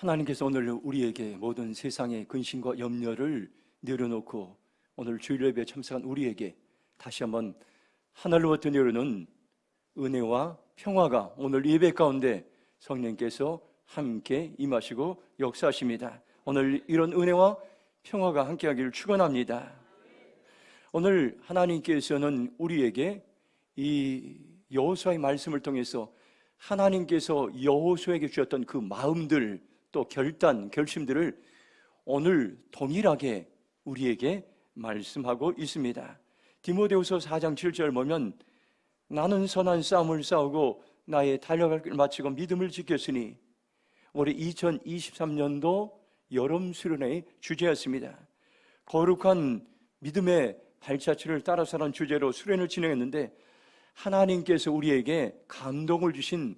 하나님께서 오늘 우리에게 모든 세상의 근심과 염려를 내려놓고 오늘 주일 예배에 참석한 우리에게 다시 한번 하늘로부터 내려오는 은혜와 평화가 오늘 예배 가운데 성령께서 함께 임하시고 역사하십니다. 오늘 이런 은혜와 평화가 함께하기를 축원합니다. 오늘 하나님께서는 우리에게 이 여호수아의 말씀을 통해서 하나님께서 여호수아에게 주셨던 그 마음들, 또 결심들을 오늘 동일하게 우리에게 말씀하고 있습니다. 디모데후서 4장 7절 보면 나는 선한 싸움을 싸우고 나의 달려갈 길을 마치고 믿음을 지켰으니 올해 2023년도 여름 수련회의 주제였습니다. 거룩한 믿음의 발자취를 따라서라는 주제로 수련을 진행했는데 하나님께서 우리에게 감동을 주신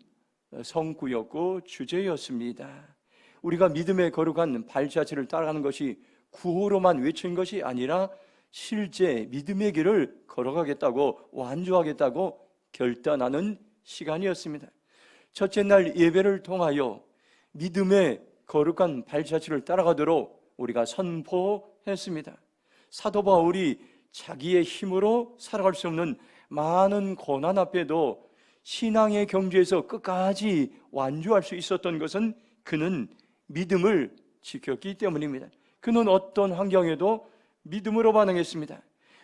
성구였고 주제였습니다. 우리가 믿음의 거룩한 발자취를 따라가는 것이 구호로만 외친 것이 아니라 실제 믿음의 길을 걸어가겠다고 완주하겠다고 결단하는 시간이었습니다. 첫째 날 예배를 통하여 믿음의 거룩한 발자취를 따라가도록 우리가 선포했습니다. 사도 바울이 자기의 힘으로 살아갈 수 없는 많은 고난 앞에도 신앙의 경주에서 끝까지 완주할 수 있었던 것은 그는 믿음을 지켰기 때문입니다. 그는 어떤 환경에도 믿음으로 반응했습니다.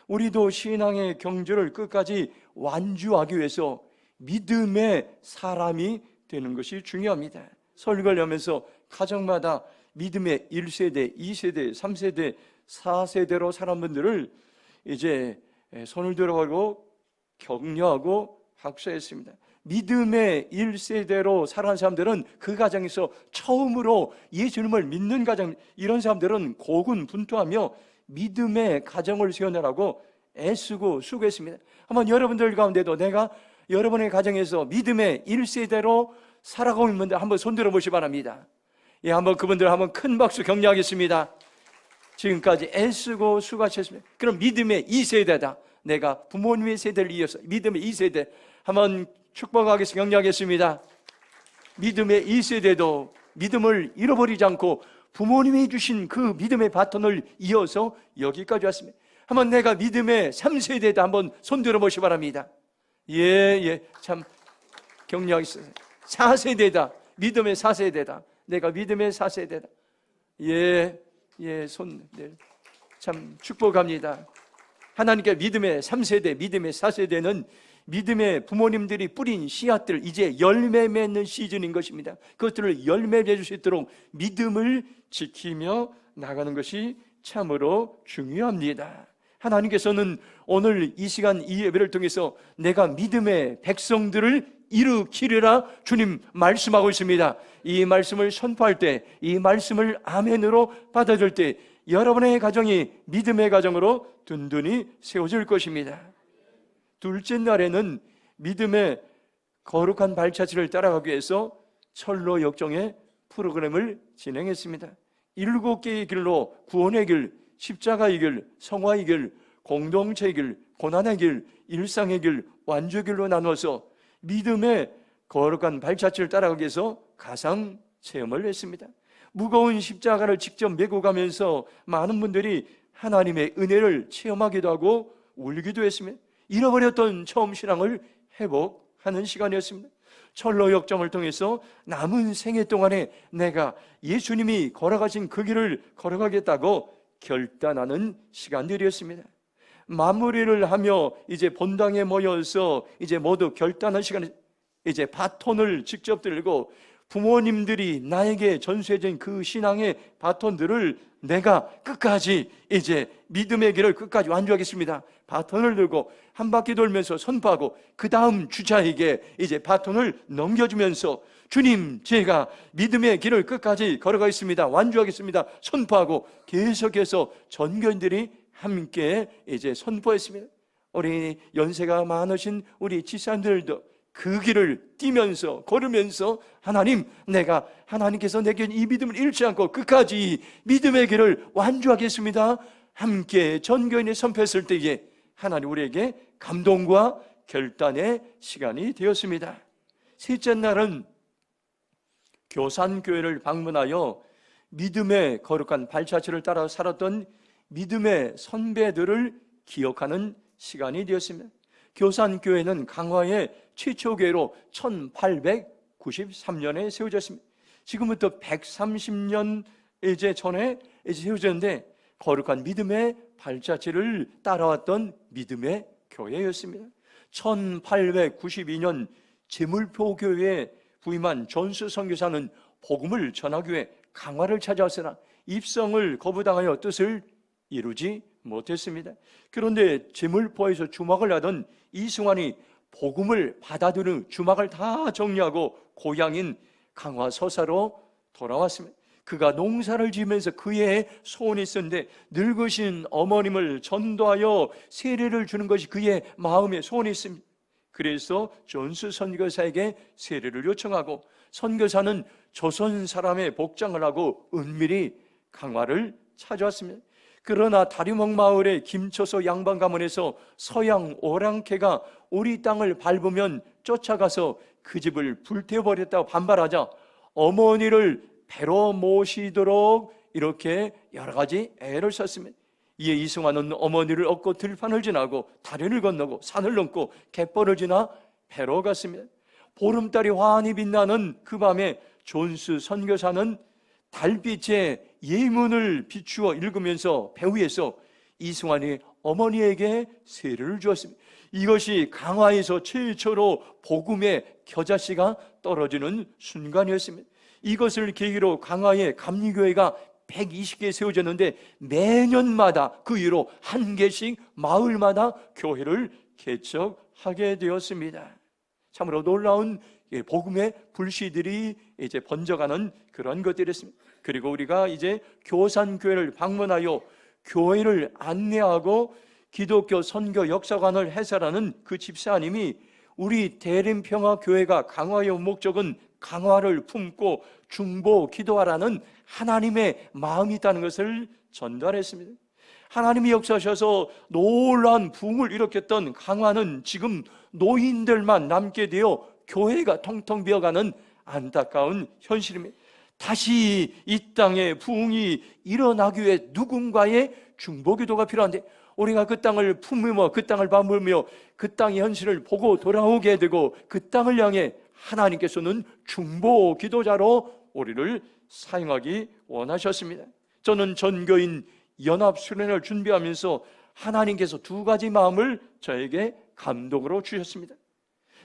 우리도 신앙의 경주를 끝까지 완주하기 위해서 믿음의 사람이 되는 것이 중요합니다. 설교를 하면서 가정마다 믿음의 1세대, 2세대, 3세대, 4세대로 살아온 분들을 이제 손을 들어가고 격려하고 학수했습니다. 믿음의 1세대로 살아간 사람들은 그 가정에서 처음으로 예수님을 믿는 가정, 이런 사람들은 고군분투하며 믿음의 가정을 세워내라고 애쓰고 수고했습니다. 한번 여러분들 가운데도 내가 여러분의 가정에서 믿음의 1세대로 살아가고 있는 분들 한번 손들어 보시기 바랍니다. 예, 한번 그분들 한번 큰 박수 격려하겠습니다. 지금까지 애쓰고 수고하셨습니다. 그럼 믿음의 2세대다. 내가 부모님의 세대를 이어서 믿음의 2세대 한번 축복하겠습니다. 격려하겠습니다. 믿음의 2세대도 믿음을 잃어버리지 않고 부모님이 주신 그 믿음의 바톤을 이어서 여기까지 왔습니다. 한번 내가 믿음의 3세대다 한번 손들어 보시기 바랍니다. 예, 참 격려하겠습니다. 4세대다. 믿음의 4세대다. 내가 믿음의 4세대다. 참 축복합니다. 하나님께 믿음의 3세대, 믿음의 4세대는 믿음의 부모님들이 뿌린 씨앗들 이제 열매 맺는 시즌인 것입니다. 그것들을 열매 맺을 수 있도록 믿음을 지키며 나가는 것이 참으로 중요합니다. 하나님께서는 오늘 이 시간 이 예배를 통해서 내가 믿음의 백성들을 일으키리라 주님 말씀하고 있습니다. 이 말씀을 선포할 때, 이 말씀을 아멘으로 받아들일 때 여러분의 가정이 믿음의 가정으로 든든히 세워질 것입니다. 둘째 날에는 믿음의 거룩한 발자취를 따라가기 위해서 철로 역정의 프로그램을 진행했습니다. 7개의 길로 구원의 길, 십자가의 길, 성화의 길, 공동체의 길, 고난의 길, 일상의 길, 완주의 길로 나눠서 믿음의 거룩한 발자취를 따라가기 위해서 가상 체험을 했습니다. 무거운 십자가를 직접 메고 가면서 많은 분들이 하나님의 은혜를 체험하기도 하고 울기도 했습니다. 잃어버렸던 처음 신앙을 회복하는 시간이었습니다. 철로 역정을 통해서 남은 생애 동안에 내가 예수님이 걸어가신 그 길을 걸어가겠다고 결단하는 시간들이었습니다. 마무리를 하며 이제 본당에 모여서 이제 모두 결단한 시간에 이제 바톤을 직접 들고 부모님들이 나에게 전수해준 그 신앙의 바톤들을 내가 끝까지 이제 믿음의 길을 끝까지 완주하겠습니다. 바톤을 들고 한 바퀴 돌면서 선포하고 그 다음 주자에게 이제 바톤을 넘겨주면서 주님 제가 믿음의 길을 끝까지 걸어가겠습니다. 완주하겠습니다. 선포하고 계속해서 전교인들이 함께 이제 선포했습니다. 우리 연세가 많으신 우리 지사님들도 그 길을 뛰면서 걸으면서 하나님 내가 하나님께서 내게 이 믿음을 잃지 않고 끝까지 믿음의 길을 완주하겠습니다. 함께 전교인이 선포했을 때에 하나님 우리에게 감동과 결단의 시간이 되었습니다. 셋째 날은 교산교회를 방문하여 믿음의 거룩한 발자취를 따라 살았던 믿음의 선배들을 기억하는 시간이 되었습니다. 교산교회는 강화의 최초 교회로 1893년에 세워졌습니다. 지금부터 130년 전에 세워졌는데 거룩한 믿음의 발자취를 따라왔던 믿음의 교회였습니다. 1892년 제물포 교회에 부임한 존스 선교사는 복음을 전하기 위해 강화를 찾아왔으나 입성을 거부당하여 뜻을 이루지 못했습니다. 그런데 제물포에서 주막을 하던 이승환이 복음을 받아들인 주막을 다 정리하고 고향인 강화 서사로 돌아왔습니다. 그가 농사를 지으면서 그의 소원이 있었는데 늙으신 어머님을 전도하여 세례를 주는 것이 그의 마음의 소원이 있습니다. 그래서 존스 선교사에게 세례를 요청하고 선교사는 조선 사람의 복장을 하고 은밀히 강화를 찾아왔습니다. 그러나 다리목 마을의 김초소 양반 가문에서 서양 오랑캐가 우리 땅을 밟으면 쫓아가서 그 집을 불태워버렸다고 반발하자 어머니를 배로 모시도록 이렇게 여러 가지 애를 썼습니다. 이에 이승환은 어머니를 얻고 들판을 지나고 다리를 건너고 산을 넘고 갯벌을 지나 배로 갔습니다. 보름달이 환히 빛나는 그 밤에 존스 선교사는 달빛에 예문을 비추어 읽으면서 배 위에서 이승환이 어머니에게 세례를 주었습니다. 이것이 강화에서 최초로 복음의 겨자씨가 떨어지는 순간이었습니다. 이것을 계기로 강화의 감리교회가 120개 세워졌는데 매년마다 그 이후로 한 개씩 마을마다 교회를 개척하게 되었습니다. 참으로 놀라운 복음의 불씨들이 이제 번져가는 그런 것들이었습니다. 그리고 우리가 이제 교산교회를 방문하여 교회를 안내하고 기독교 선교 역사관을 해설하는 그 집사님이 우리 대림평화교회가 강화의 목적은 강화를 품고 중보 기도하라는 하나님의 마음이 있다는 것을 전달했습니다. 하나님이 역사하셔서 놀라운 부흥을 일으켰던 강화는 지금 노인들만 남게 되어 교회가 텅텅 비어가는 안타까운 현실입니다. 다시 이 땅에 부흥이 일어나기 위해 누군가의 중보기도가 필요한데 우리가 그 땅을 품으며 그 땅을 바물며 그 땅의 현실을 보고 돌아오게 되고 그 땅을 향해 하나님께서는 중보기도자로 우리를 사용하기 원하셨습니다. 저는 전교인 연합수련을 준비하면서 하나님께서 두 가지 마음을 저에게 감동으로 주셨습니다.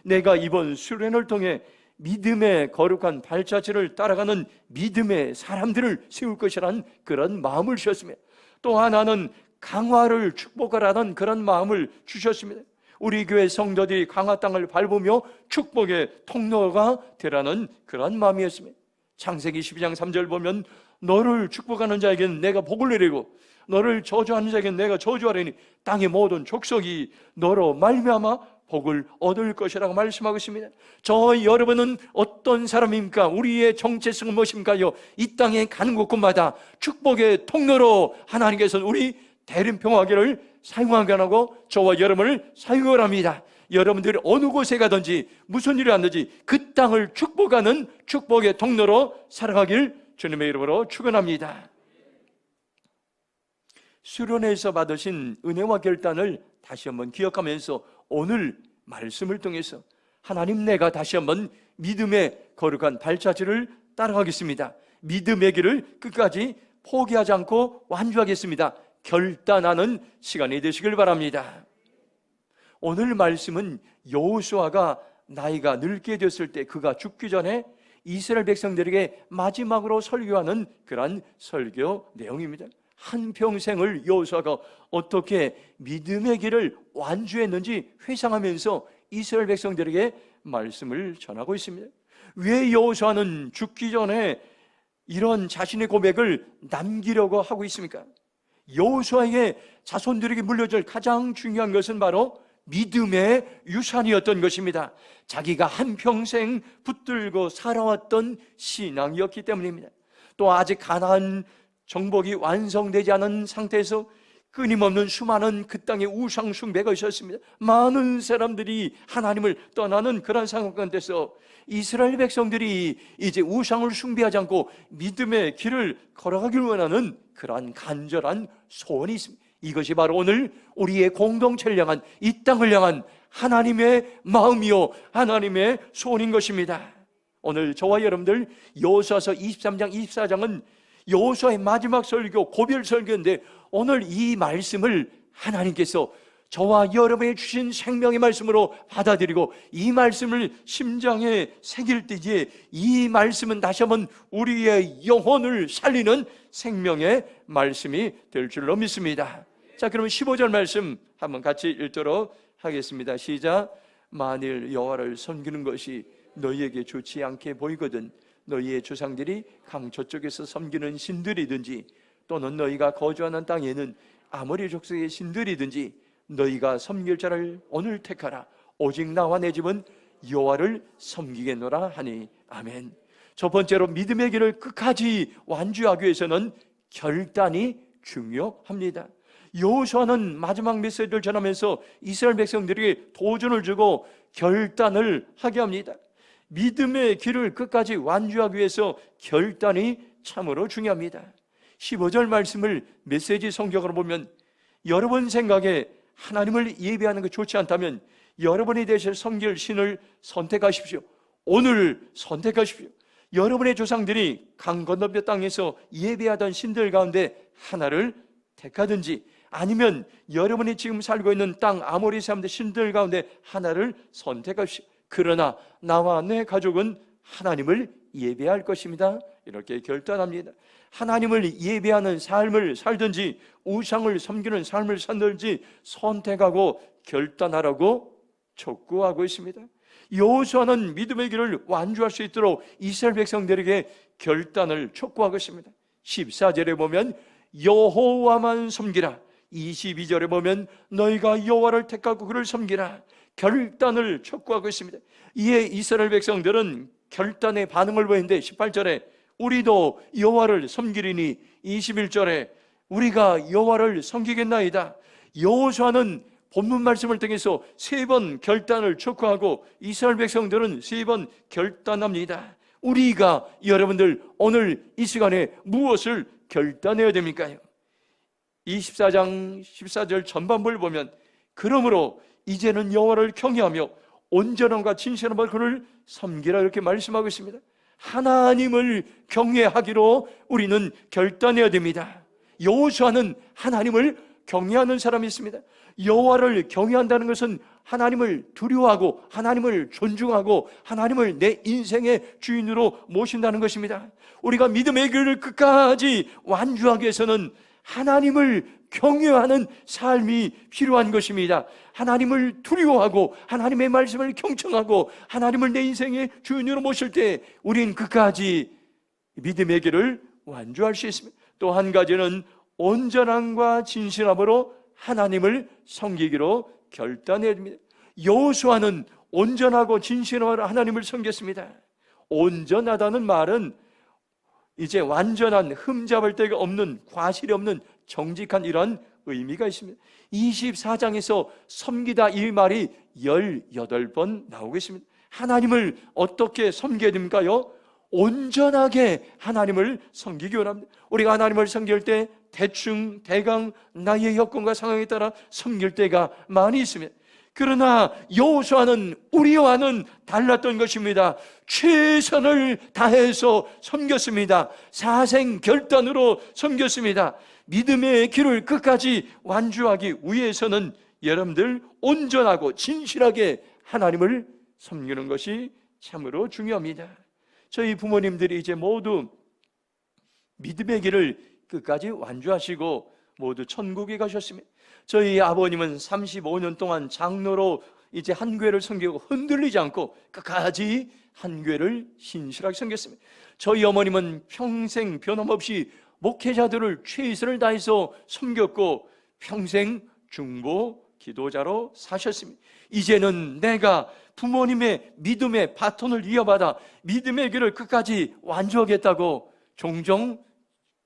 내가 이번 수련을 통해 믿음의 거룩한 발자취를 따라가는 믿음의 사람들을 세울 것이라는 그런 마음을 주셨습니다. 또 하나는 강화를 축복하라는 그런 마음을 주셨습니다. 우리 교회 성도들이 강화 땅을 밟으며 축복의 통로가 되라는 그런 마음이었습니다. 창세기 12장 3절 보면 너를 축복하는 자에게는 내가 복을 내리고 너를 저주하는 자에게는 내가 저주하리니 땅의 모든 족속이 너로 말미암아 복을 얻을 것이라고 말씀하고 있습니다. 저 여러분은 어떤 사람입니까? 우리의 정체성은 무엇입니까요? 이 땅에 가는 곳곳마다 축복의 통로로 하나님께서는 우리 대림평화교회를 사용하게 하고 저와 여러분을 사용을 합니다. 여러분들이 어느 곳에 가든지 무슨 일이 왔든지 그 땅을 축복하는 축복의 통로로 살아가길 주님의 이름으로 축원합니다. 수련회에서 받으신 은혜와 결단을 다시 한번 기억하면서 오늘 말씀을 통해서 하나님, 내가 다시 한번 믿음의 거룩한 발자취를 따라가겠습니다. 믿음의 길을 끝까지 포기하지 않고 완주하겠습니다. 결단하는 시간이 되시길 바랍니다. 오늘 말씀은 여호수아가 나이가 늙게 되었을 때 그가 죽기 전에 이스라엘 백성들에게 마지막으로 설교하는 그러한 설교 내용입니다. 한평생을 여호수아가 어떻게 믿음의 길을 완주했는지 회상하면서 이스라엘 백성들에게 말씀을 전하고 있습니다. 왜 여호수아는 죽기 전에 이런 자신의 고백을 남기려고 하고 있습니까? 여호수아에게 자손들에게 물려줄 가장 중요한 것은 바로 믿음의 유산이었던 것입니다. 자기가 한평생 붙들고 살아왔던 신앙이었기 때문입니다. 또 아직 가나안 정복이 완성되지 않은 상태에서 끊임없는 수많은 그 땅에 우상 숭배가 있었습니다. 많은 사람들이 하나님을 떠나는 그런 상황 가운데서 이스라엘 백성들이 이제 우상을 숭배하지 않고 믿음의 길을 걸어가길 원하는 그러한 간절한 소원이 있습니다. 이것이 바로 오늘 우리의 공동체를 향한, 이 땅을 향한 하나님의 마음이요 하나님의 소원인 것입니다. 오늘 저와 여러분들 여호수아서 23장 24장은 여호수아의 마지막 설교, 고별 설교인데 오늘 이 말씀을 하나님께서 저와 여러분이 주신 생명의 말씀으로 받아들이고 이 말씀을 심장에 새길 때에 이 말씀은 다시 한번 우리의 영혼을 살리는 생명의 말씀이 될 줄로 믿습니다. 자, 그러면 15절 말씀 한번 같이 읽도록 하겠습니다. 시작. 만일 여호와를 섬기는 것이 너희에게 좋지 않게 보이거든 너희의 조상들이 강 저쪽에서 섬기는 신들이든지 또는 너희가 거주하는 땅에는 아모리 족속의 신들이든지 너희가 섬길 자를 오늘 택하라. 오직 나와 내 집은 여호와를 섬기겠노라 하니. 아멘. 첫 번째로 믿음의 길을 끝까지 완주하기 위해서는 결단이 중요합니다. 여호수아는 마지막 메시지를 전하면서 이스라엘 백성들에게 도전을 주고 결단을 하게 합니다. 믿음의 길을 끝까지 완주하기 위해서 결단이 참으로 중요합니다. 15절 말씀을 메시지 성경으로 보면 여러분 생각에 하나님을 예배하는 게 좋지 않다면 여러분이 되실 섬길 신을 선택하십시오. 오늘 선택하십시오. 여러분의 조상들이 강 건너편 땅에서 예배하던 신들 가운데 하나를 택하든지 아니면 여러분이 지금 살고 있는 땅 아모리 사람들 신들 가운데 하나를 선택하십시오. 그러나 나와 내 가족은 하나님을 예배할 것입니다. 이렇게 결단합니다. 하나님을 예배하는 삶을 살든지 우상을 섬기는 삶을 살든지 선택하고 결단하라고 촉구하고 있습니다. 여호수아는 믿음의 길을 완주할 수 있도록 이스라엘 백성들에게 결단을 촉구하고 있습니다. 14절에 보면 여호와만 섬기라. 22절에 보면 너희가 여호와를 택하고 그를 섬기라. 결단을 촉구하고 있습니다. 이에 이스라엘 백성들은 결단의 반응을 보이는데 18절에 우리도 여호와를 섬기리니 21절에 우리가 여호와를 섬기겠나이다. 여호수아는 본문 말씀을 통해서 3번 결단을 촉구하고 이스라엘 백성들은 3번 결단합니다. 우리가 여러분들 오늘 이 시간에 무엇을 결단해야 됩니까요? 24장 14절 전반부를 보면 그러므로 이제는 여호와를 경외하며 온전함과 진실함으로 그를 섬기라 이렇게 말씀하고 있습니다. 하나님을 경외하기로 우리는 결단해야 됩니다. 여호수아는 하나님을 경외하는 사람이 있습니다. 여호와를 경외한다는 것은 하나님을 두려워하고 하나님을 존중하고 하나님을 내 인생의 주인으로 모신다는 것입니다. 우리가 믿음의 길을 끝까지 완주하기 위해서는 하나님을 경외하는 삶이 필요한 것입니다. 하나님을 두려워하고 하나님의 말씀을 경청하고 하나님을 내 인생의 주인으로 모실 때 우린 끝까지 믿음의 길을 완주할 수 있습니다. 또 한 가지는 온전함과 진실함으로 하나님을 섬기기로 결단해야 됩니다. 여호수아는 온전하고 진실함으로 하나님을 섬겼습니다. 온전하다는 말은 이제 완전한 흠잡을 데가 없는, 과실이 없는 정직한 이런 의미가 있습니다. 24장에서 섬기다 이 말이 18번 나오고 있습니다. 하나님을 어떻게 섬겨야 됩니까요? 온전하게 하나님을 섬기기 원합니다. 우리가 하나님을 섬길 때 대충 대강 나의 여건과 상황에 따라 섬길 때가 많이 있습니다. 그러나 여호수아는 우리와는 달랐던 것입니다. 최선을 다해서 섬겼습니다. 사생 결단으로 섬겼습니다. 믿음의 길을 끝까지 완주하기 위해서는 여러분들 온전하고 진실하게 하나님을 섬기는 것이 참으로 중요합니다. 저희 부모님들이 이제 모두 믿음의 길을 끝까지 완주하시고 모두 천국에 가셨습니다. 저희 아버님은 35년 동안 장로로 이제 한 교회를 섬기고 흔들리지 않고 끝까지 한 교회를 신실하게 섬겼습니다. 저희 어머님은 평생 변함없이 목회자들을 최선을 다해서 섬겼고 평생 중보 기도자로 사셨습니다. 이제는 내가 부모님의 믿음의 바톤을 이어받아 믿음의 길을 끝까지 완주하겠다고 종종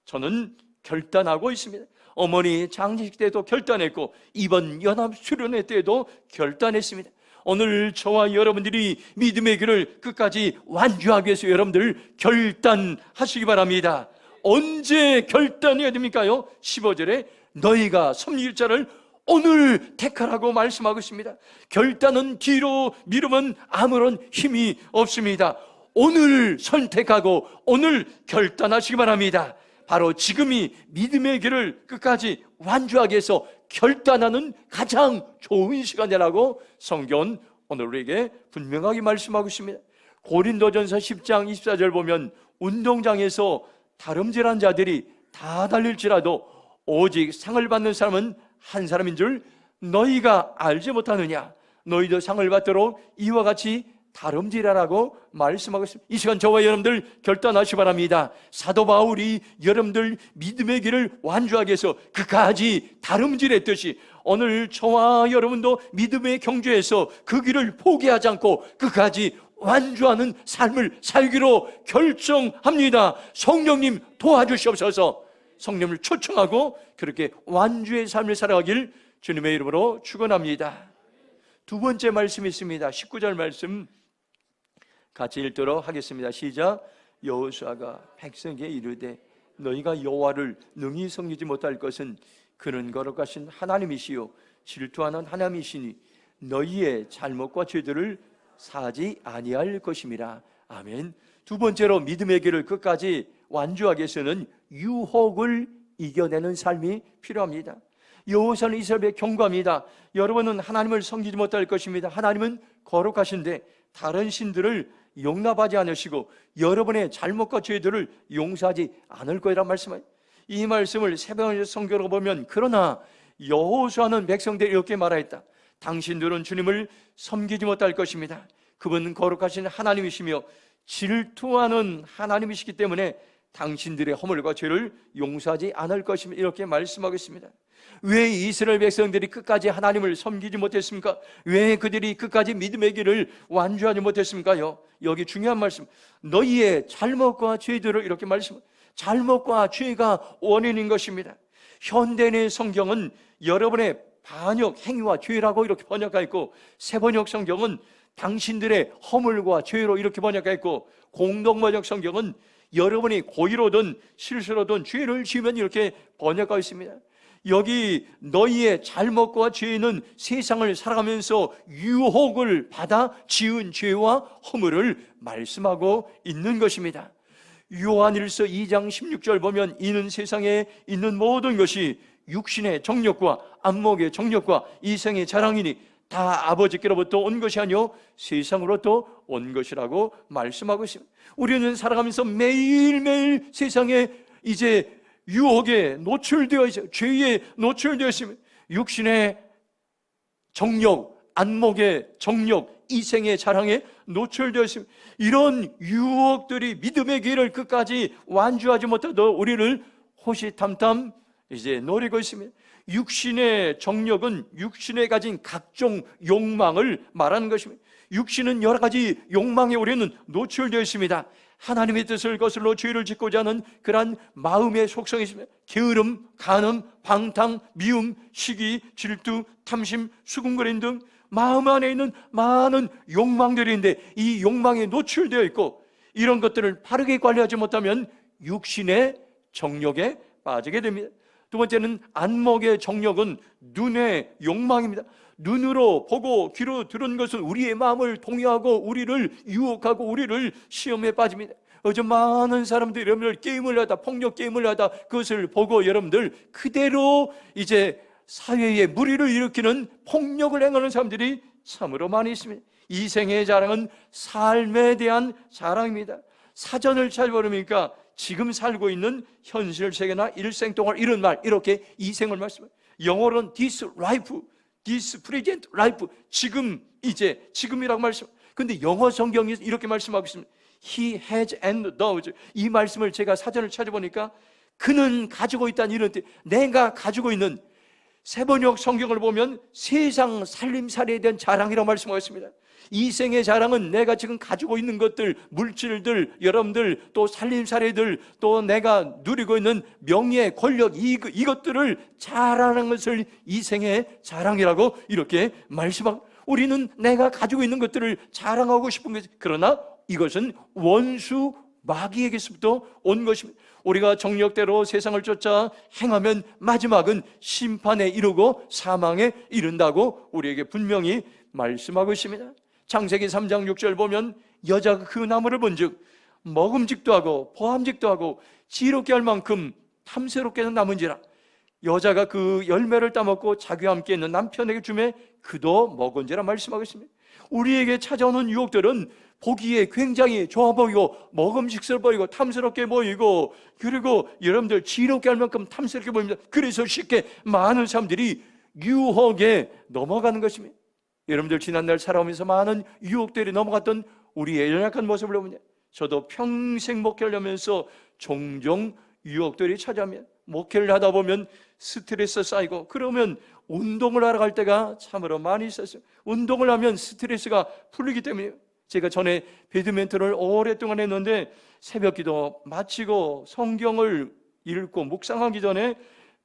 저는 결단하고 있습니다. 어머니 장례식 때도 결단했고 이번 연합수련회 때도 결단했습니다. 오늘 저와 여러분들이 믿음의 길을 끝까지 완주하기 위해서 여러분들 결단하시기 바랍니다. 언제 결단해야 됩니까요? 15절에 너희가 섬길 자를 오늘 택하라고 말씀하고 있습니다. 결단은 뒤로 미루면 아무런 힘이 없습니다. 오늘 선택하고 오늘 결단하시기 바랍니다. 바로 지금이 믿음의 길을 끝까지 완주하기 위해서 결단하는 가장 좋은 시간이라고 성경은 오늘 우리에게 분명하게 말씀하고 있습니다. 고린도전서 10장 24절 보면 운동장에서 다름질한 자들이 다 달릴지라도 오직 상을 받는 사람은 한 사람인 줄 너희가 알지 못하느냐. 너희도 상을 받도록 이와 같이 다름질하라고 말씀하고 있습니다. 이 시간 저와 여러분들 결단하시기 바랍니다. 사도 바울이 여러분들 믿음의 길을 완주하기 위해서 그까지 다름질했듯이 오늘 저와 여러분도 믿음의 경주에서 그 길을 포기하지 않고 그까지 완주하는 삶을 살기로 결정합니다. 성령님 도와주시옵소서. 성령을 초청하고 그렇게 완주의 삶을 살아가길 주님의 이름으로 축원합니다. 두 번째 말씀이 있습니다. 19절 말씀 같이 읽도록 하겠습니다. 시작. 여호수아가 백성에게 이르되 너희가 여호와를 능히 섬기지 못할 것은 그는 거룩하신 하나님이시요 질투하는 하나님이시니 너희의 잘못과 죄들을 사지 아니할 것임이라. 아멘. 두 번째로 믿음의 길을 끝까지 완주하기 위해서는 유혹을 이겨내는 삶이 필요합니다. 여호수아는 이스라엘에 경고합니다. 여러분은 하나님을 섬기지 못할 것입니다. 하나님은 거룩하신데 다른 신들을 용납하지 않으시고 여러분의 잘못과 죄들을 용서하지 않을 거라는 말씀입니다. 이 말씀을 새벽의 성경으로 보면 그러나 여호수아는 백성들이 이렇게 말하였다. 당신들은 주님을 섬기지 못할 것입니다. 그분은 거룩하신 하나님이시며 질투하는 하나님이시기 때문에 당신들의 허물과 죄를 용서하지 않을 것입니다. 이렇게 말씀하고 있습니다. 왜 이스라엘 백성들이 끝까지 하나님을 섬기지 못했습니까? 왜 그들이 끝까지 믿음의 길을 완주하지 못했습니까요? 여기 중요한 말씀, 너희의 잘못과 죄들을 이렇게 말씀, 잘못과 죄가 원인인 것입니다. 현대의 성경은 여러분의 반역 행위와 죄라고 이렇게 번역하였고, 새번역 성경은 당신들의 허물과 죄로 이렇게 번역하였고, 공동번역 성경은 여러분이 고의로든 실수로든 죄를 지으면 이렇게 번역하고 있습니다. 여기 너희의 잘못과 죄는 세상을 살아가면서 유혹을 받아 지은 죄와 허물을 말씀하고 있는 것입니다. 요한일서 2장 16절 보면 이는 세상에 있는 모든 것이 육신의 정욕과 안목의 정욕과 이생의 자랑이니 다 아버지께로부터 온 것이 아니요 세상으로부터 온 것이라고 말씀하고 있습니다. 우리는 살아가면서 매일매일 세상에 이제 유혹에 노출되어 있어요. 죄에 노출되어 있습니다. 육신의 정욕, 안목의 정욕, 이생의 자랑에 노출되어 있습니다. 이런 유혹들이 믿음의 길을 끝까지 완주하지 못해도 우리를 호시탐탐 이제 노리고 있습니다. 육신의 정욕은 육신에 가진 각종 욕망을 말하는 것입니다. 육신은 여러 가지 욕망에 우리는 노출되어 있습니다. 하나님의 뜻을 거슬러 죄를 짓고자 하는 그러한 마음의 속성이 있습니다. 게으름, 간음, 방탕, 미움, 시기, 질투, 탐심, 수군거림 등 마음 안에 있는 많은 욕망들인데 이 욕망에 노출되어 있고 이런 것들을 바르게 관리하지 못하면 육신의 정욕에 빠지게 됩니다. 두 번째는 안목의 정욕은 눈의 욕망입니다. 눈으로 보고 귀로 들은 것은 우리의 마음을 동요하고 우리를 유혹하고 우리를 시험에 빠집니다. 요즘 많은 사람들이 여러분들 게임을 하다 폭력 게임을 하다 그것을 보고 여러분들 그대로 이제 사회에 무리를 일으키는 폭력을 행하는 사람들이 참으로 많이 있습니다. 이생의 자랑은 삶에 대한 자랑입니다. 사전을 찾아보니까 지금 살고 있는 현실 세계나 일생 동안 이런 말 이렇게 이생을 말씀해요. 영어로는 this life, this present life, 지금 이제 지금이라고 말씀. 근데 영어 성경이 이렇게 말씀하고 있습니다. He has and does. 이 말씀을 제가 사전을 찾아보니까 그는 가지고 있다는 이런 뜻. 내가 가지고 있는 새번역 성경을 보면 세상 살림살이에 대한 자랑이라고 말씀하고 있습니다. 이 생의 자랑은 내가 지금 가지고 있는 것들, 물질들, 여러분들, 또 살림살이들, 또 내가 누리고 있는 명예, 권력, 이것들을 자랑하는 것을 이 생의 자랑이라고 이렇게 말씀하고, 우리는 내가 가지고 있는 것들을 자랑하고 싶은 것이, 그러나 이것은 원수 마귀에게서부터 온 것입니다. 우리가 정력대로 세상을 쫓아 행하면 마지막은 심판에 이르고 사망에 이른다고 우리에게 분명히 말씀하고 있습니다. 창세기 3장 6절 보면 여자가 그 나무를 본즉 먹음직도 하고 보암직도 하고 지롭게 할 만큼 탐스럽게는 남은지라. 여자가 그 열매를 따먹고 자기와 함께 있는 남편에게 주매 그도 먹은지라 말씀하고 있습니다. 우리에게 찾아오는 유혹들은 보기에 굉장히 좋아 보이고 먹음직스러워 보이고 탐스럽게 보이고, 그리고 여러분들 지롭게 할 만큼 탐스럽게 보입니다. 그래서 쉽게 많은 사람들이 유혹에 넘어가는 것입니다. 여러분들 지난날 살아오면서 많은 유혹들이 넘어갔던 우리의 연약한 모습을 보면, 저도 평생 목회를 하면서 종종 유혹들이 찾아오면, 목회를 하다 보면 스트레스 쌓이고, 그러면 운동을 하러 갈 때가 참으로 많이 있었어요. 운동을 하면 스트레스가 풀리기 때문에. 제가 전에 배드민턴을 오랫동안 했는데 새벽기도 마치고 성경을 읽고 묵상하기 전에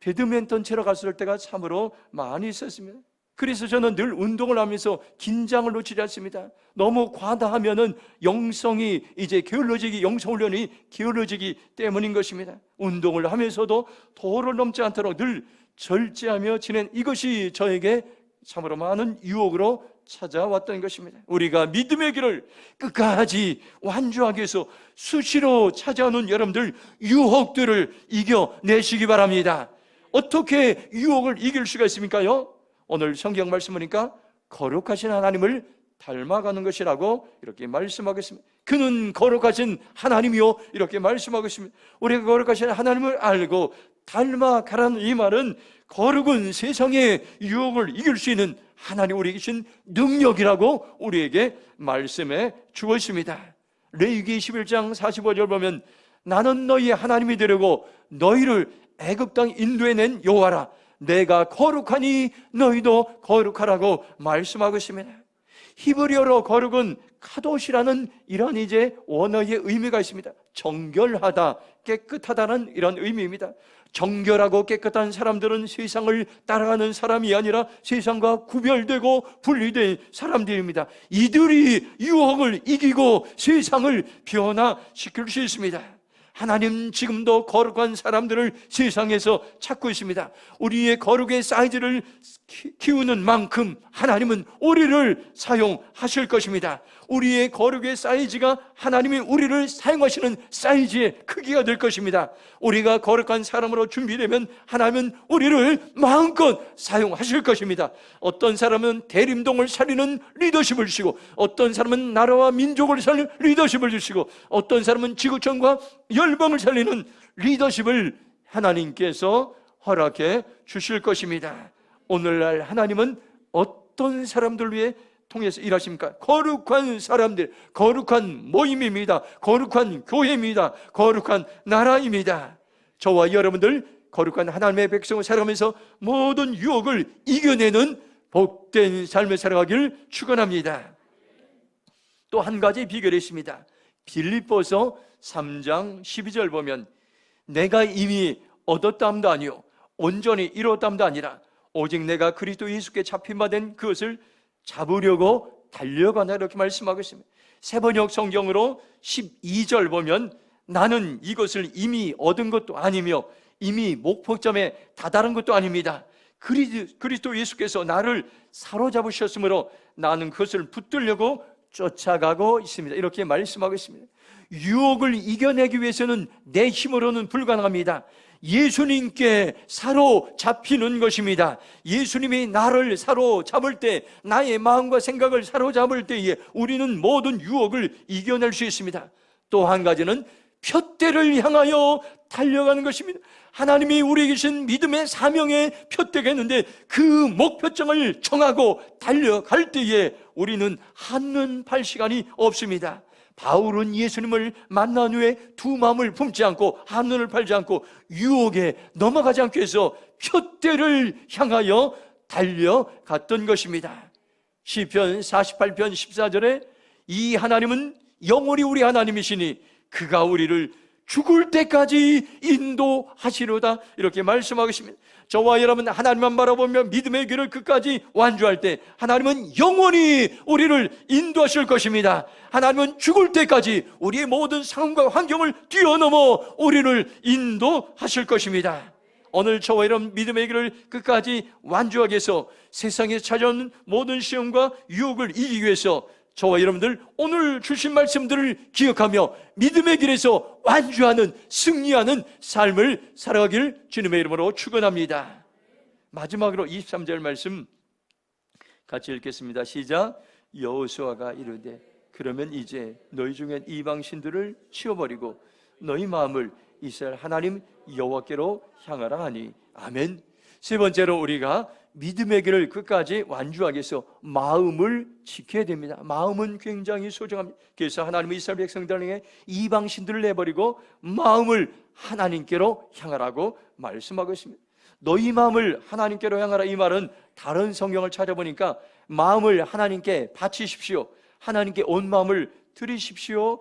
배드민턴 치러 갔을 때가 참으로 많이 있었습니다. 그래서 저는 늘 운동을 하면서 긴장을 놓치지 않습니다. 너무 과다하면은 영성이 이제 게을러지기, 영성훈련이 게을러지기 때문인 것입니다. 운동을 하면서도 도를 넘지 않도록 늘 절제하며 지낸 이것이 저에게 참으로 많은 유혹으로 찾아왔던 것입니다. 우리가 믿음의 길을 끝까지 완주하기 위해서 수시로 찾아오는 여러분들 유혹들을 이겨내시기 바랍니다. 어떻게 유혹을 이길 수가 있습니까요? 오늘 성경 말씀 보니까 거룩하신 하나님을 닮아가는 것이라고 이렇게 말씀하겠습니다. 그는 거룩하신 하나님이요, 이렇게 말씀하겠습니다. 우리가 거룩하신 하나님을 알고 닮아가라는 이 말은 거룩은 세상의 유혹을 이길 수 있는 하나님 우리에게 주신 능력이라고 우리에게 말씀해 주었습니다. 레위기 11장 45절 보면 나는 너희의 하나님이 되려고 너희를 애굽 땅 인도해낸 여호와라. 내가 거룩하니 너희도 거룩하라고 말씀하고 있습니다. 히브리어로 거룩은 카도시라는 이런 이제 원어의 의미가 있습니다. 정결하다, 깨끗하다는 이런 의미입니다. 정결하고 깨끗한 사람들은 세상을 따라가는 사람이 아니라 세상과 구별되고 분리된 사람들입니다. 이들이 유혹을 이기고 세상을 변화시킬 수 있습니다. 하나님 지금도 거룩한 사람들을 세상에서 찾고 있습니다. 우리의 거룩의 사이즈를 키우는 만큼 하나님은 우리를 사용하실 것입니다. 우리의 거룩의 사이즈가 하나님이 우리를 사용하시는 사이즈의 크기가 될 것입니다. 우리가 거룩한 사람으로 준비되면 하나님은 우리를 마음껏 사용하실 것입니다. 어떤 사람은 대림동을 살리는 리더십을 주시고, 어떤 사람은 나라와 민족을 살리는 리더십을 주시고, 어떤 사람은 지구촌과 열방을 살리는 리더십을 하나님께서 허락해 주실 것입니다. 오늘날 하나님은 어떤 사람들 위해 통해서 일하십니까? 거룩한 사람들, 거룩한 모임입니다. 거룩한 교회입니다. 거룩한 나라입니다. 저와 여러분들 거룩한 하나님의 백성을 살아가면서 모든 유혹을 이겨내는 복된 삶을 살아가길 축원합니다. 또 한 가지 비결이 있습니다. 빌립보서 3장 12절 보면 내가 이미 얻었다함도 아니요 온전히 이뤘다함도 아니라 오직 내가 그리스도 예수께 잡힌 바 된 그것을 잡으려고 달려가나, 이렇게 말씀하고 있습니다. 세번역 성경으로 12절 보면 나는 이것을 이미 얻은 것도 아니며 이미 목표점에 다다른 것도 아닙니다. 그리스도 예수께서 나를 사로잡으셨으므로 나는 그것을 붙들려고 쫓아가고 있습니다. 이렇게 말씀하고 있습니다. 유혹을 이겨내기 위해서는 내 힘으로는 불가능합니다. 예수님께 사로잡히는 것입니다. 예수님이 나를 사로잡을 때, 나의 마음과 생각을 사로잡을 때에 우리는 모든 유혹을 이겨낼 수 있습니다. 또 한 가지는 푯대를 향하여 달려가는 것입니다. 하나님이 우리에게 주신 믿음의 사명에 푯대가 있는데 그 목표점을 정하고 달려갈 때에 우리는 한눈 팔 시간이 없습니다. 바울은 예수님을 만난 후에 두 마음을 품지 않고 한눈을 팔지 않고 유혹에 넘어가지 않기 위해서 푯대를 향하여 달려갔던 것입니다. 시편 48편 14절에 이 하나님은 영원히 우리 하나님이시니 그가 우리를 죽을 때까지 인도하시로다, 이렇게 말씀하고 있습니다. 저와 여러분, 하나님만 바라보며 믿음의 길을 끝까지 완주할 때 하나님은 영원히 우리를 인도하실 것입니다. 하나님은 죽을 때까지 우리의 모든 상황과 환경을 뛰어넘어 우리를 인도하실 것입니다. 오늘 저와 여러분, 믿음의 길을 끝까지 완주하기 위해서 세상에 찾아오는 모든 시험과 유혹을 이기기 위해서 저와 여러분들 오늘 주신 말씀들을 기억하며 믿음의 길에서 완주하는, 승리하는 삶을 살아가길 주님의 이름으로 축원합니다. 마지막으로 23절 말씀 같이 읽겠습니다. 시작. 여호수아가 이르되 그러면 이제 너희 중엔 이방신들을 치워버리고 너희 마음을 이스라엘 하나님 여호와께로 향하라 하니. 아멘. 세 번째로 우리가 믿음의 길을 끝까지 완주하기 위해서 마음을 지켜야 됩니다. 마음은 굉장히 소중합니다. 그래서 하나님은 이스라엘 백성들에게 이방신들을 내버리고 마음을 하나님께로 향하라고 말씀하고 있습니다. 너희 마음을 하나님께로 향하라, 이 말은 다른 성경을 찾아보니까 마음을 하나님께 바치십시오, 하나님께 온 마음을 드리십시오,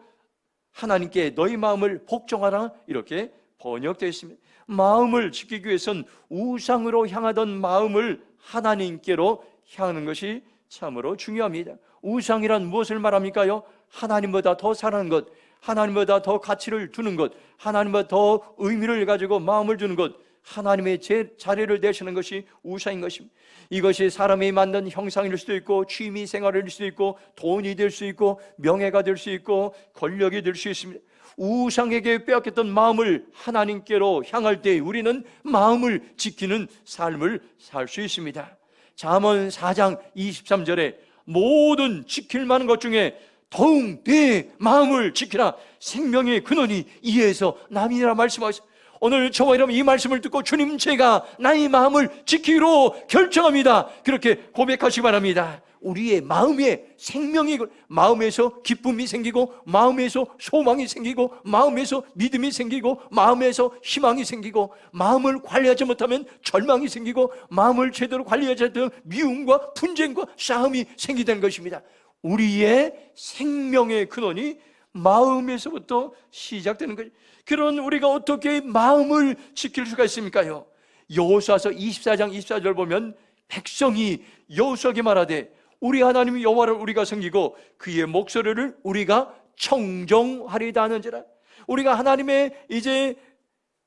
하나님께 너희 마음을 복종하라, 이렇게 번역되어 있습니다. 마음을 지키기 위해서는 우상으로 향하던 마음을 하나님께로 향하는 것이 참으로 중요합니다. 우상이란 무엇을 말합니까요? 하나님보다 더 사랑하는 것, 하나님보다 더 가치를 두는 것, 하나님보다 더 의미를 가지고 마음을 두는 것, 하나님의 자리를 내시는 것이 우상인 것입니다. 이것이 사람이 만든 형상일 수도 있고 취미 생활일 수도 있고 돈이 될 수 있고 명예가 될 수 있고 권력이 될 수 있습니다. 우상에게 빼앗겼던 마음을 하나님께로 향할 때 우리는 마음을 지키는 삶을 살 수 있습니다. 잠언 4장 23절에 모든 지킬 만한 것 중에 더욱 내 마음을 지키라, 생명의 근원이 이에서 남이라 말씀하셨습니다. 오늘 저와 여러분 이 말씀을 듣고 주님, 제가 나의 마음을 지키기로 결정합니다, 그렇게 고백하시기 바랍니다. 우리의 마음에 생명이, 마음에서 기쁨이 생기고 마음에서 소망이 생기고 마음에서 믿음이 생기고 마음에서 희망이 생기고 마음을 관리하지 못하면 절망이 생기고 마음을 제대로 관리하지 못하면 미움과 분쟁과 싸움이 생기는 것입니다. 우리의 생명의 근원이 마음에서부터 시작되는 거죠. 그런 우리가 어떻게 마음을 지킬 수가 있습니까요? 여호수아서 24장 24절 보면 백성이 여호수아에게 말하되 우리 하나님 여호와를 우리가 섬기고 그의 목소리를 우리가 청종하리다 하는지라. 우리가 하나님의 이제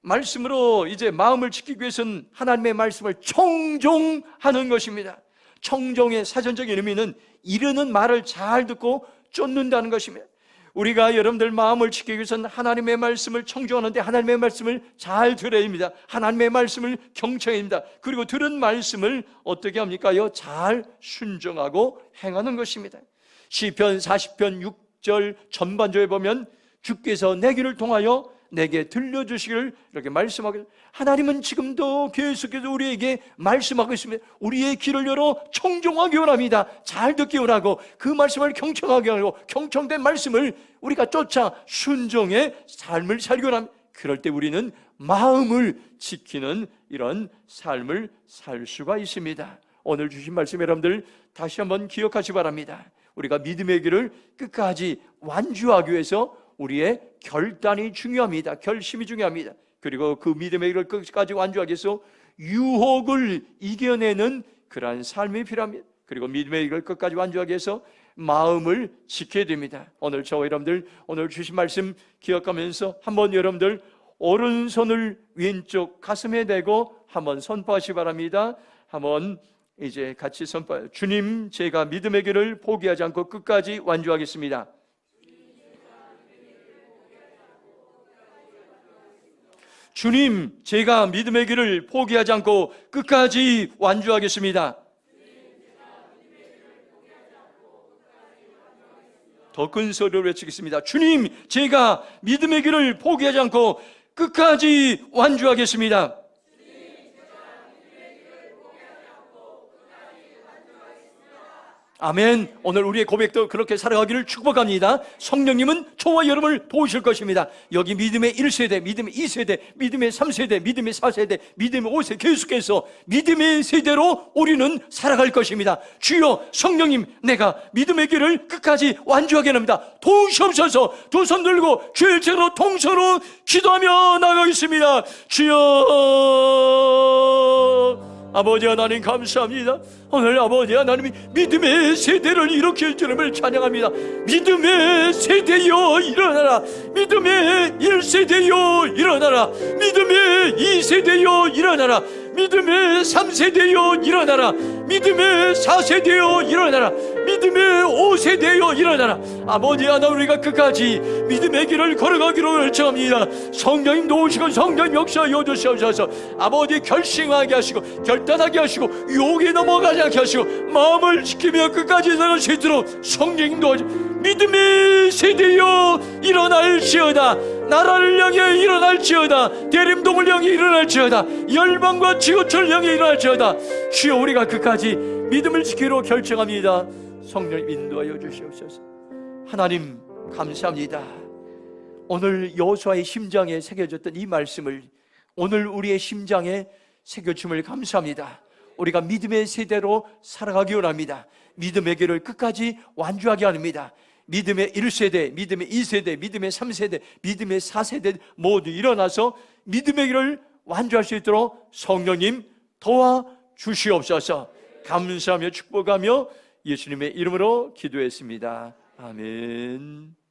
말씀으로 이제 마음을 지키기 위해서는 하나님의 말씀을 청종하는 것입니다. 청종의 사전적인 의미는 이르는 말을 잘 듣고 쫓는다는 것입니다. 우리가 여러분들 마음을 지키기 위해서는 하나님의 말씀을 청종하는데 하나님의 말씀을 잘 들어야 됩니다. 하나님의 말씀을 경청해야 됩니다. 그리고 들은 말씀을 어떻게 합니까요? 잘 순종하고 행하는 것입니다. 시편 40편 6절 전반절에 보면 주께서 내 귀를 통하여 내게 들려주시기를 이렇게 말씀하고 있습니다. 하나님은 지금도 계속해서 우리에게 말씀하고 있습니다. 우리의 귀를 열어 청종하기 원합니다. 잘 듣기 원하고 그 말씀을 경청하기 원하고 경청된 말씀을 우리가 쫓아 순종의 삶을 살기 원합니다. 그럴 때 우리는 마음을 지키는 이런 삶을 살 수가 있습니다. 오늘 주신 말씀 여러분들 다시 한번 기억하시기 바랍니다. 우리가 믿음의 길을 끝까지 완주하기 위해서 우리의 결단이 중요합니다. 결심이 중요합니다. 그리고 그 믿음의 길을 끝까지 완주하기 위해서 유혹을 이겨내는 그러한 삶이 필요합니다. 그리고 믿음의 길을 끝까지 완주하기 위해서 마음을 지켜야 됩니다. 오늘 저와 여러분들 오늘 주신 말씀 기억하면서 한번 여러분들 오른손을 왼쪽 가슴에 대고 한번 선포하시기 바랍니다. 한번 이제 같이 선포해요. 주님, 제가 믿음의 길을 포기하지 않고 끝까지 완주하겠습니다. 주님, 제가 믿음의 길을 포기하지 않고 끝까지 완주하겠습니다. 더 큰 소리로 외치겠습니다. 주님, 제가 믿음의 길을 포기하지 않고 끝까지 완주하겠습니다. 아멘. 오늘 우리의 고백도 그렇게 살아가기를 축복합니다. 성령님은 저와 여러분을 도우실 것입니다. 여기 믿음의 1세대, 믿음의 2세대, 믿음의 3세대, 믿음의 4세대, 믿음의 5세대 계속해서 믿음의 세대로 우리는 살아갈 것입니다. 주여 성령님, 내가 믿음의 길을 끝까지 완주하게 합니다. 도우시옵소서. 두 손 들고 주의 제로 통서로 기도하며 나가겠습니다. 주여 아버지 하나님 감사합니다. 오늘 아버지 하나님이 믿음의 세대를 일으킬 주님을 찬양합니다. 믿음의 세대여 일어나라. 믿음의 1세대여 일어나라. 믿음의 2세대여 일어나라. 믿음의 3세대여 일어나라. 믿음의 4세대여 일어나라. 믿음의 5세대여 일어나라. 아버지 하나님, 우리가 끝까지 믿음의 길을 걸어가기로 결정합니다. 성령님 도우시고 성령 역사하여 주시옵소서. 아버지 결심하게 하시고 결단하게 하시고 유혹에 넘어가지 않게 하시고 마음을 지키며 끝까지 나갈 수 있도록 성령님 도와주시고, 믿음의 세대여 일어날지어다. 나라를 향해 일어날지어다. 대림동을 향해 일어날지어다. 열방과 지구촌을 향해 일어날지어다. 주여, 우리가 끝까지 믿음을 지키기로 결정합니다. 성령님 인도하여 주시옵소서. 하나님 감사합니다. 오늘 여호수아의 심장에 새겨졌던 이 말씀을 오늘 우리의 심장에 새겨줌을 감사합니다. 우리가 믿음의 세대로 살아가기 원합니다. 믿음의 길을 끝까지 완주하게 합니다. 믿음의 1세대, 믿음의 2세대, 믿음의 3세대, 믿음의 4세대 모두 일어나서 믿음의 길을 완주할 수 있도록 성령님 도와주시옵소서. 감사하며 축복하며 예수님의 이름으로 기도했습니다. 아멘.